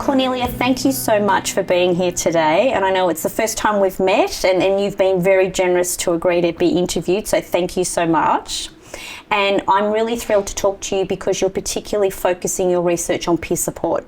Cornelia, thank you so much for being here today. And I know it's the first time we've met, and you've been very generous to agree to be interviewed, so thank you so much. And I'm really thrilled to talk to you because you're particularly focusing your research on peer support,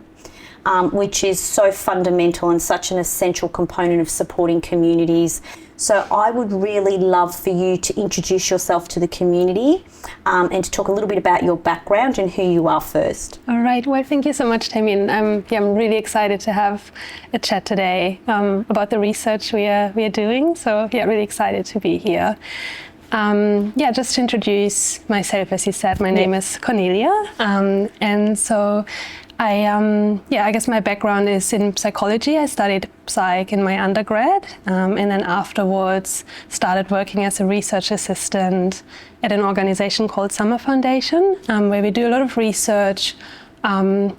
which is so fundamental and such an essential component of supporting communities. So I would really love for you to introduce yourself to the community and to talk a little bit about your background and who you are first. All right. Well, thank you so much, Tammy. And I'm really excited to have a chat today about the research we are doing. So really excited to be here. Just to introduce myself, as you said, my name is Cornelia, and so I guess my background is in psychology. I studied psych in my undergrad, and then afterwards started working as a research assistant at an organization called Summer Foundation, where we do a lot of research. To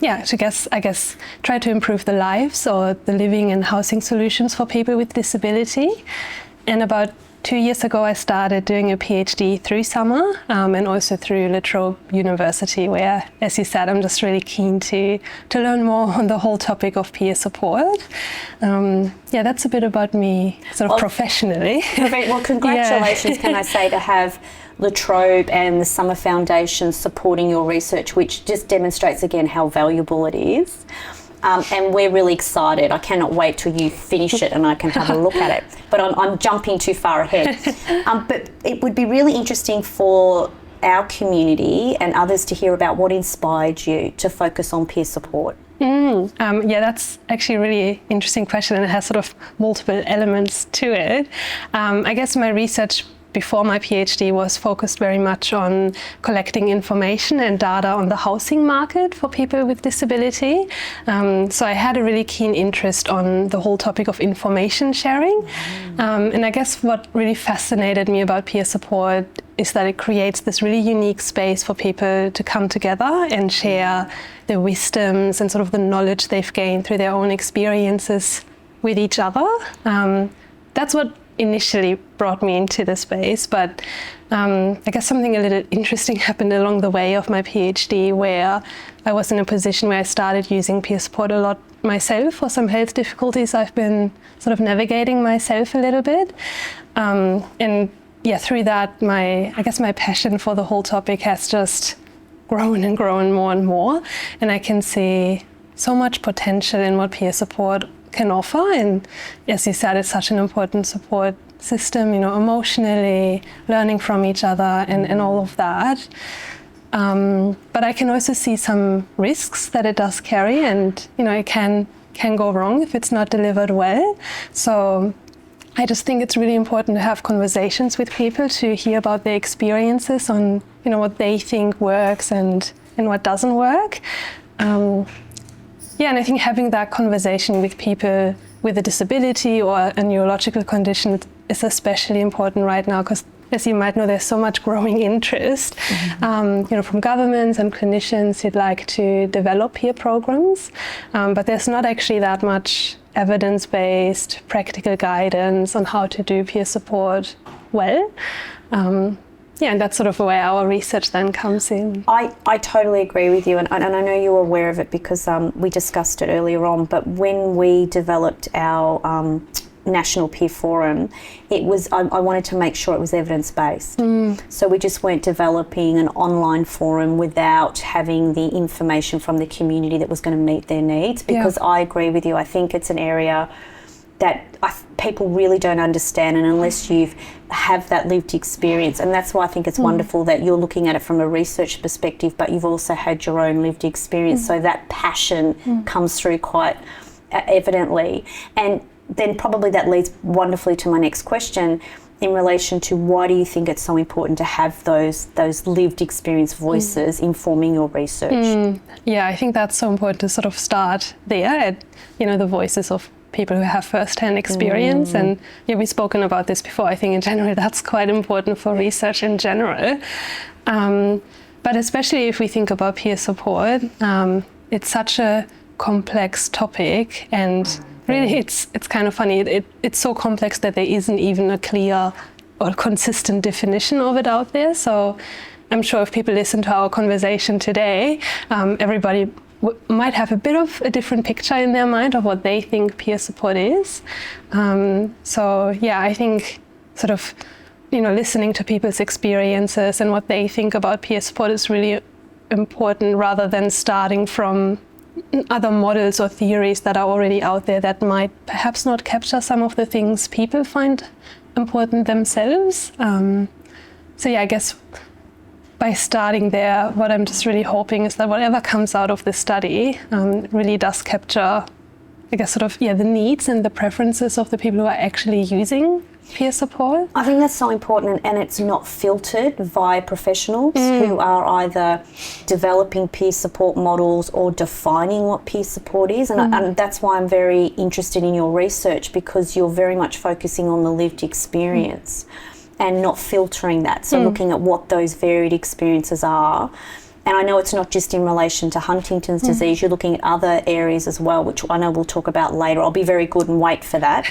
try to improve the lives or the living and housing solutions for people with disability. And about 2 years ago, I started doing a PhD through Summer and also through La Trobe University, where, as you said, I'm just really keen to learn more on the whole topic of peer support. That's a bit about me, professionally. Well, congratulations, can I say, to have La Trobe and the Summer Foundation supporting your research, which just demonstrates again how valuable it is. And we're really excited. I cannot wait till you finish it and I can have a look at it. But I'm jumping too far ahead. But it would be really interesting for our community and others to hear about what inspired you to focus on peer support. That's actually a really interesting question, and it has sort of multiple elements to it. I guess my research before my PhD was focused very much on collecting information and data on the housing market for people with disability. So I had a really keen interest on the whole topic of information sharing. And I guess what really fascinated me about peer support is that it creates this really unique space for people to come together and share their wisdoms and sort of the knowledge they've gained through their own experiences with each other. That's what initially brought me into the space, but I guess something a little interesting happened along the way of my PhD, where I was in a position where I started using peer support a lot myself for some health difficulties I've been sort of navigating myself a little bit. Through that, my passion for the whole topic has just grown and grown more and more, and I can see so much potential in what peer support can offer. And as you said, it's such an important support system, emotionally, learning from each other and all of that. But I can also see some risks that it does carry, and it can go wrong if it's not delivered well. So I just think it's really important to have conversations with people to hear about their experiences on what they think works and what doesn't work. And I think having that conversation with people with a disability or a neurological condition is especially important right now, because, as you might know, there's so much growing interest from governments and clinicians who'd like to develop peer programs, but there's not actually that much evidence-based practical guidance on how to do peer support well. And that's sort of where our research then comes in. I totally agree with you, and I know you're aware of it because we discussed it earlier on, but when we developed our National Peer Forum, I wanted to make sure it was evidence-based. So we just weren't developing an online forum without having the information from the community that was going to meet their needs, because I agree with you. I think it's an area that people really don't understand, and unless you have that lived experience, and that's why I think it's wonderful that you're looking at it from a research perspective, but you've also had your own lived experience, so that passion comes through quite evidently. And then probably that leads wonderfully to my next question in relation to why do you think it's so important to have those lived experience voices informing your research? I think that's so important to sort of start there at the voices of people who have first-hand experience. And we've spoken about this before. I think in general that's quite important for research in general. But especially if we think about peer support, it's such a complex topic, and really it's kind of funny. It's so complex that there isn't even a clear or consistent definition of it out there. So I'm sure if people listen to our conversation today, everybody might have a bit of a different picture in their mind of what they think peer support is. So yeah, I think sort of, listening to people's experiences and what they think about peer support is really important, rather than starting from other models or theories that are already out there that might perhaps not capture some of the things people find important themselves. So yeah, I guess by starting there, what I'm just really hoping is that whatever comes out of the study really does capture, I guess, sort of, the needs and the preferences of the people who are actually using peer support. I think that's so important, and it's not filtered via professionals who are either developing peer support models or defining what peer support is. And that's why I'm very interested in your research, because you're very much focusing on the lived experience and not filtering that. So looking at what those varied experiences are. And I know it's not just in relation to Huntington's disease, you're looking at other areas as well, which I know we'll talk about later. I'll be very good and wait for that.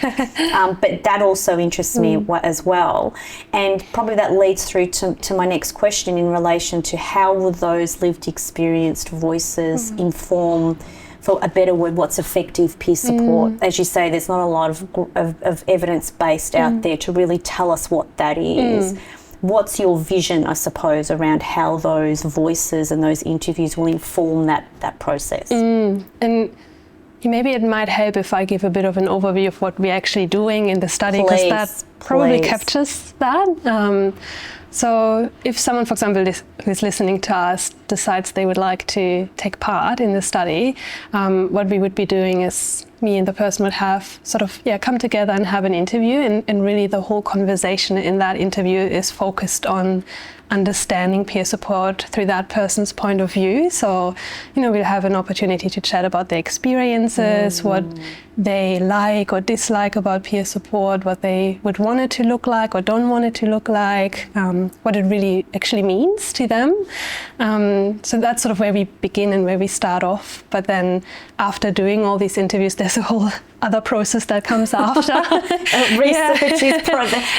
But that also interests me as well. And probably that leads through to my next question in relation to how will those lived experienced voices inform, for a better word, what's effective peer support? As you say, there's not a lot of evidence-based out there to really tell us what that is. What's your vision, I suppose, around how those voices and those interviews will inform that process? And maybe it might help if I give a bit of an overview of what we're actually doing in the study, because that probably captures that. So if someone, for example, who's listening to us decides they would like to take part in the study, what we would be doing is me and the person would have sort of, come together and have an interview, and really the whole conversation in that interview is focused on understanding peer support through that person's point of view. So, we'll have an opportunity to chat about their experiences, what they like or dislike about peer support, what they would want it to look like or don't want it to look like, what it really actually means to them. So that's sort of where we begin and where we start off. But then after doing all these interviews, there's a whole other process that comes after. Research is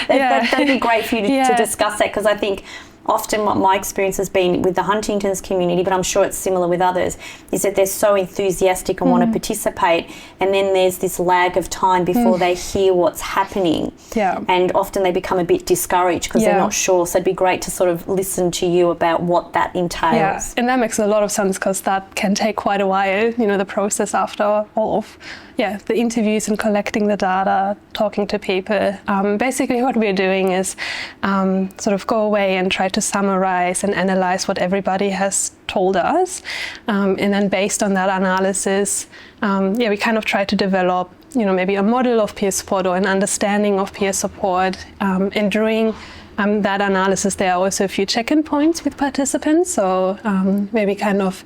that'd be great for you to discuss that, because I think often what my experience has been with the Huntington's community, but I'm sure it's similar with others, is that they're so enthusiastic and want to participate, and then there's this lag of time before they hear what's happening. And often they become a bit discouraged because they're not sure. So it'd be great to sort of listen to you about what that entails. And that makes a lot of sense, because that can take quite a while, the process after all of the interviews and collecting the data, talking to people. Basically what we're doing is sort of go away and try to summarize and analyze what everybody has told us. And then based on that analysis, we kind of try to develop, maybe a model of peer support or an understanding of peer support. And during that analysis, there are also a few check-in points with participants. So maybe kind of,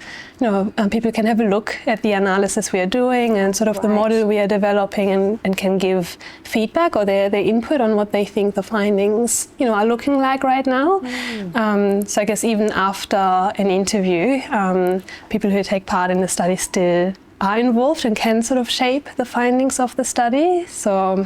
people can have a look at the analysis we are doing and sort of the model we are developing, and can give feedback or their input on what they think the findings, are looking like right now. So I guess even after an interview, people who take part in the study still are involved and can sort of shape the findings of the study. So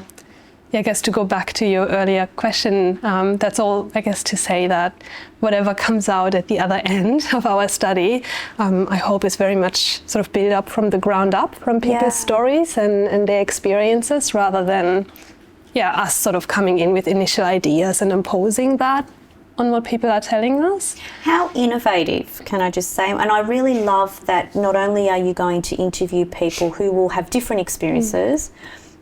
I guess to go back to your earlier question, that's all, I guess, to say that whatever comes out at the other end of our study, I hope is very much sort of built up from the ground up, from people's stories and their experiences, rather than us sort of coming in with initial ideas and imposing that on what people are telling us. How innovative, can I just say? And I really love that not only are you going to interview people who will have different experiences,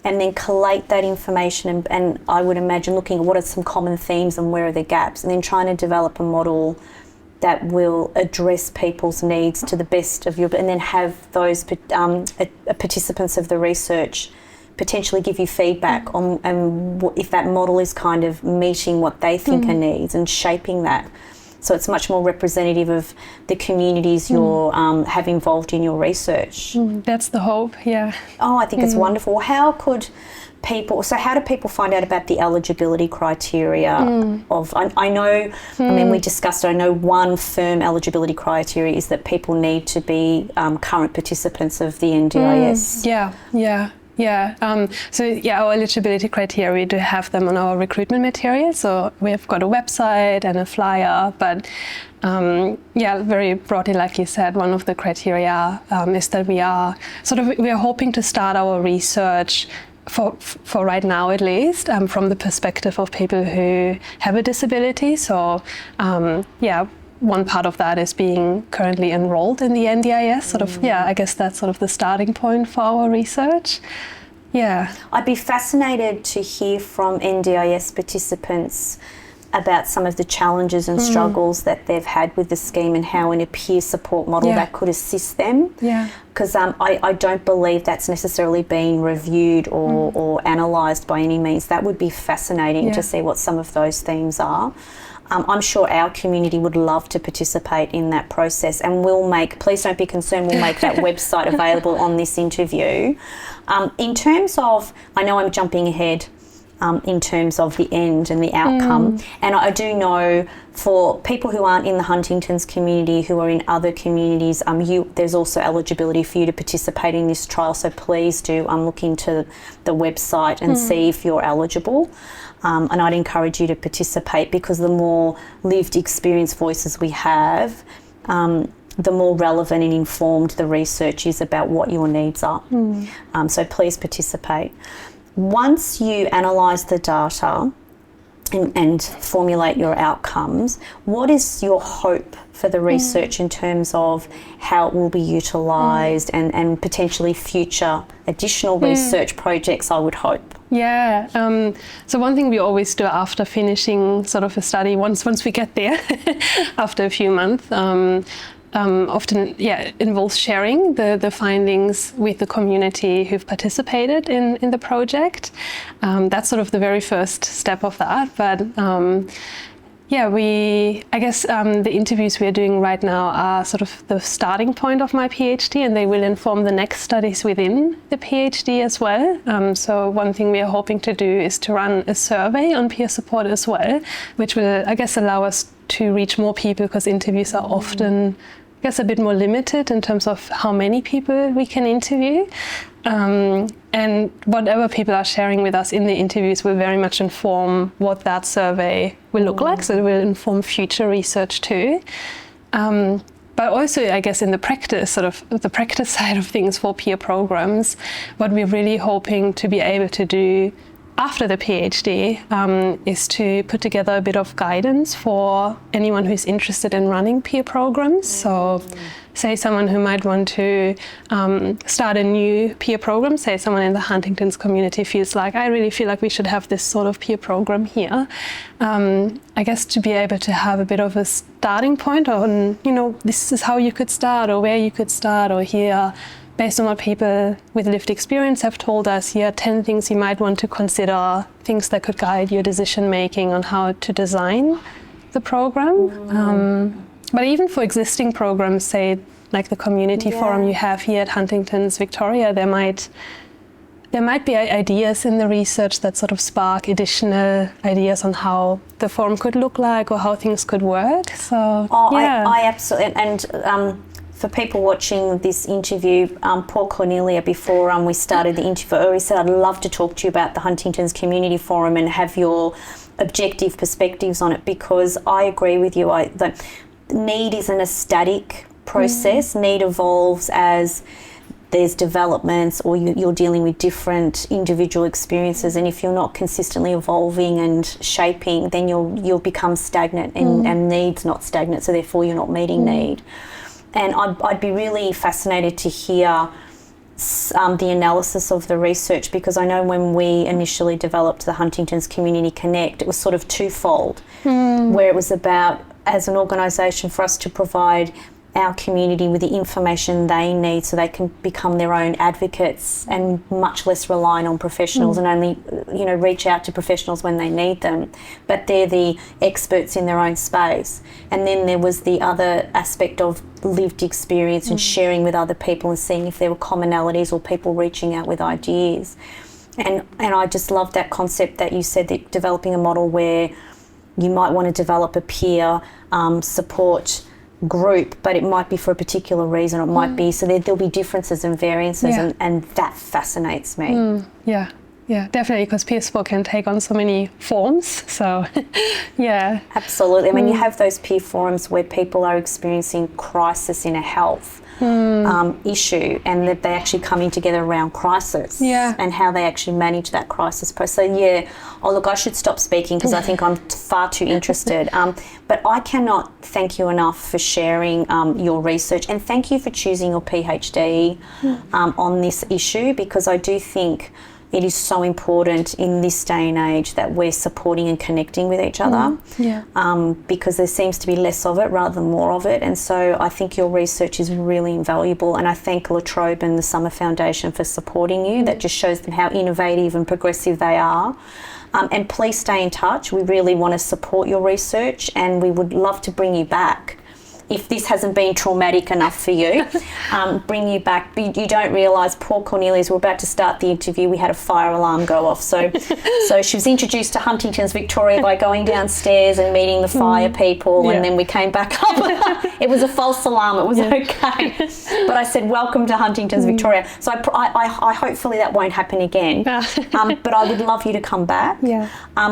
and then collate that information, and I would imagine looking at what are some common themes and where are the gaps, and then trying to develop a model that will address people's needs to the best of your, and then have those participants of the research potentially give you feedback on if that model is kind of meeting what they think are needs and shaping that. So it's much more representative of the communities you have involved in your research. That's the hope, Oh, I think it's wonderful. How do people find out about the eligibility criteria of, I know, I mean, we discussed it, I know one firm eligibility criteria is that people need to be current participants of the NDIS. Yeah. Our eligibility criteria, we do have them on our recruitment material. So we've got a website and a flyer, but very broadly, like you said, one of the criteria is that we are hoping to start our research for right now at least, from the perspective of people who have a disability. So one part of that is being currently enrolled in the NDIS. I guess that's sort of the starting point for our research. Yeah. I'd be fascinated to hear from NDIS participants about some of the challenges and struggles that they've had with the scheme and how in a peer support model that could assist them. Yeah. Because I don't believe that's necessarily been reviewed or analysed by any means. That would be fascinating to see what some of those themes are. I'm sure our community would love to participate in that process, and please don't be concerned, we'll make that website available on this interview. In terms of, I know I'm jumping ahead, in terms of the end and the outcome. And I do know for people who aren't in the Huntington's community, who are in other communities, there's also eligibility for you to participate in this trial. So please do look into the website and see if you're eligible. And I'd encourage you to participate, because the more lived experience voices we have, the more relevant and informed the research is about what your needs are. So please participate. Once you analyse the data and formulate your outcomes, what is your hope for the research in terms of how it will be utilised and potentially future additional research projects, I would hope? Yeah. So one thing we always do after finishing sort of a study, once we get there, after a few months, often involves sharing the findings with the community who've participated in the project. That's sort of the very first step of that. But the interviews we are doing right now are sort of the starting point of my PhD, and they will inform the next studies within the PhD as well. So one thing we are hoping to do is to run a survey on peer support as well, which will, I guess, allow us to reach more people, because interviews are often, I guess, a bit more limited in terms of how many people we can interview. And whatever people are sharing with us in the interviews will very much inform what that survey will look like. So it will inform future research too. But also, I guess, in the practice, sort of the practice side of things for peer programs, what we're really hoping to be able to do after the PhD is to put together a bit of guidance for anyone who's interested in running peer programs. So say someone who might want to start a new peer program, say someone in the Huntington's community feels like, I really feel like we should have this sort of peer program here. I guess to be able to have a bit of a starting point on, this is how you could start, or where you could start, or here, based on what people with lived experience have told us, here are 10 things you might want to consider, things that could guide your decision making on how to design the program. But even for existing programs, say like the community forum you have here at Huntington's Victoria, there might be ideas in the research that sort of spark additional ideas on how the forum could look like or how things could work. So I absolutely, and for people watching this interview, poor Cornelia, before we started the interview, already said, I'd love to talk to you about the Huntington's Community Forum and have your objective perspectives on it, because I agree with you. The need isn't a static process. Need evolves as there's developments, or you're dealing with different individual experiences, and if you're not consistently evolving and shaping, then you'll become stagnant, and need's not stagnant, so therefore you're not meeting need. And I'd be really fascinated to hear the analysis of the research, because I know when we initially developed the Huntington's Community Connect, it was sort of twofold, where it was about, as an organisation, for us to provide our community with the information they need so they can become their own advocates and much less reliant on professionals and only, reach out to professionals when they need them. But they're the experts in their own space. And then there was the other aspect of lived experience and sharing with other people and seeing if there were commonalities or people reaching out with ideas. And I just love that concept that you said, that developing a model where you might want to develop a peer support group, but it might be for a particular reason. It might be, so there'll be differences and variances, and that fascinates me. Yeah, definitely, because peer support can take on so many forms. So, yeah. Absolutely. I mean, you have those peer forums where people are experiencing crisis in a health issue, and that they actually coming together around crisis and how they actually manage that crisis process. So, look, I should stop speaking because I think I'm far too interested. But I cannot thank you enough for sharing your research, and thank you for choosing your PhD on this issue, because I do think it is so important in this day and age that we're supporting and connecting with each other, because there seems to be less of it rather than more of it. And so I think your research is really invaluable, and I thank La Trobe and the Summer Foundation for supporting you. That just shows them how innovative and progressive they are. And please stay in touch. We really want to support your research, and we would love to bring you back. If this hasn't been traumatic enough for you, bring you back. You don't realise, poor Cornelia, we're about to start the interview, we had a fire alarm go off. So she was introduced to Huntington's Victoria by going downstairs and meeting the fire people, and then we came back up. It was a false alarm, it was okay. But I said, welcome to Huntington's Victoria. So I hopefully that won't happen again. But I would love you to come back.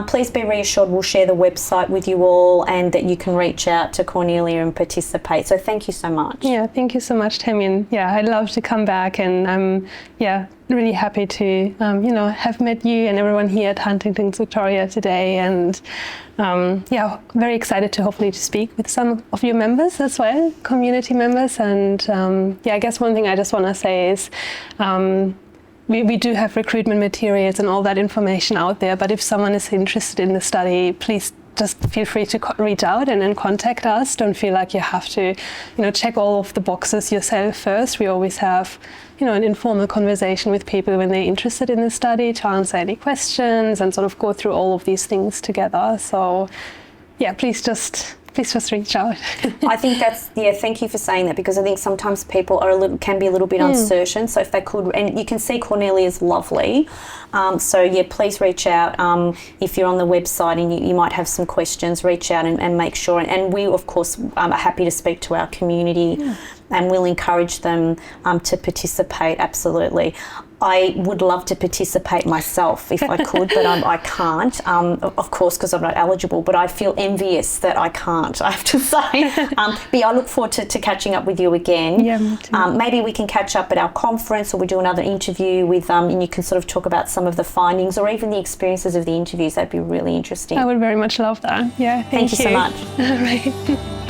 Please be reassured, we'll share the website with you all, and that you can reach out to Cornelia and participate. So thank you so much. Yeah, thank you so much, Tammy. And I'd love to come back, and I'm really happy to have met you and everyone here at Huntington's Victoria today, and very excited to hopefully to speak with some of your members as well, community members. And I guess one thing I just want to say is we do have recruitment materials and all that information out there, but if someone is interested in the study, please just feel free to reach out and then contact us. Don't feel like you have to, check all of the boxes yourself first. We always have, an informal conversation with people when they're interested in the study to answer any questions and sort of go through all of these things together. So, please just reach out. I think thank you for saying that, because I think sometimes people can be a little bit uncertain. So if they could, and you can see Cornelia's lovely. Please reach out. If you're on the website and you might have some questions, reach out and make sure. And we, of course, are happy to speak to our community, and we'll encourage them to participate, absolutely. I would love to participate myself if I could, but I can't, of course, because I'm not eligible, but I feel envious that I can't, I have to say. But I look forward to catching up with you again. Yeah, me too. Maybe we can catch up at our conference, or we do another interview with, and you can sort of talk about some of the findings or even the experiences of the interviews. That'd be really interesting. I would very much love that. Yeah, thank you so much. All right.